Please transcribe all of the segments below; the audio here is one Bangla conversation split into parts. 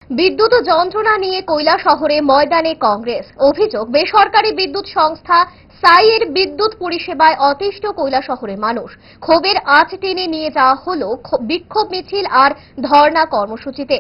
বিদ্যুৎ যন্ত্রণা নিয়ে কৈলাসহরে ময়দানে কংগ্রেস। অভিযোগ, বেসরকারি বিদ্যুৎ সংস্থা সাইয়ের বিদ্যুৎ পরিষেবায় অতিষ্ঠ কৈলাসহরের মানুষ। ক্ষোভের আঁচ টেনে নিয়ে যাওয়া হল বিক্ষোভ মিছিল আর ধর্ণা কর্মসূচিতে।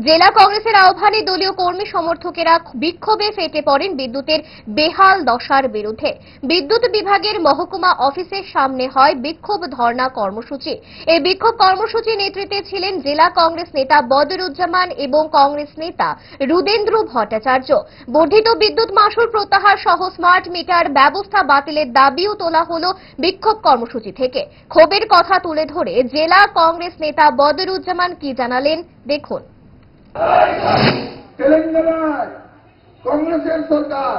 জেলা কংগ্রেসের আহ্বানে দলীয় কর্মী সমর্থকেরা বিক্ষোভে ফেটে পড়েন বিদ্যুতের বেহাল দশার বিরুদ্ধে। বিদ্যুৎ বিভাগের মহকুমা অফিসের সামনে হয় বিক্ষোভ ধর্ণা কর্মসূচি। এই বিক্ষোভ কর্মসূচি নেতৃত্বে ছিলেন জেলা কংগ্রেস নেতা বদরুজ্জামান এবং কংগ্রেস নেতা রুদেন্দ্র ভট্টাচার্য। বর্ধিত বিদ্যুৎ মাশুল প্রত্যাহার সহ স্মার্ট মিটার ব্যবস্থা বাতিলের দাবিও তোলা হলো বিক্ষোভ কর্মসূচি থেকে। ক্ষোভের কথা তুলে ধরে জেলা কংগ্রেস নেতা বদরুজ্জামান কি জানালেন দেখুন। তেলেঙ্গানায় কংগ্রেসের সরকার,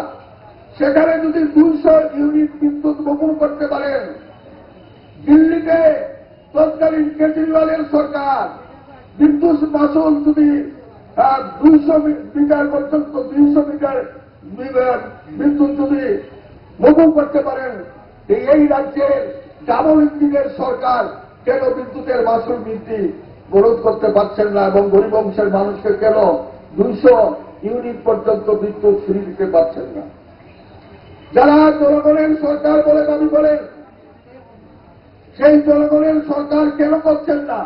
সেখানে যদি 200 ইউনিট বিদ্যুৎ বপন করতে পারেন, দিল্লিতে তৎকালীন কেজরিওয়ালের সরকার বিদ্যুৎ মাশুল যদি 200 মিটার পর্যন্ত 200 মিটার বিদ্যুৎ যদি বপন করতে পারেন, এই রাজ্যের ডাবল ইঞ্জিনের সরকার কেন বিদ্যুতের মাশুল বৃদ্ধি বরোধ করতে পারছেন না এবং গরিব অংশের মানুষকে কেন 200 ইউনিট পর্যন্ত বিদ্যুৎ ফ্রি দিতে পারছেন না? যারা জনগণের সরকার বলে দাবি করেন, সেই জনগণের সরকার কেন করছেন না,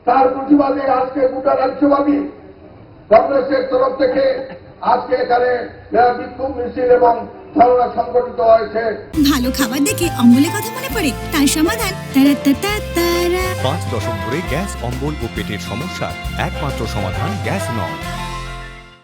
তার প্রতিবাদে আজকে গোটা রাজ্যব্যাপী কংগ্রেসের তরফ থেকে আজকে এখানে বিক্ষোভ মিছিল এবং ধর্ণা সংগঠিত হয়েছে। ভালো খাবার দেখে অম্বলের কথা মনে পড়ে, তার সমাধান 5 দশক ধরে গ্যাস, অম্বল ও পেটের সমস্যার একমাত্র সমাধান গ্যাস নয়।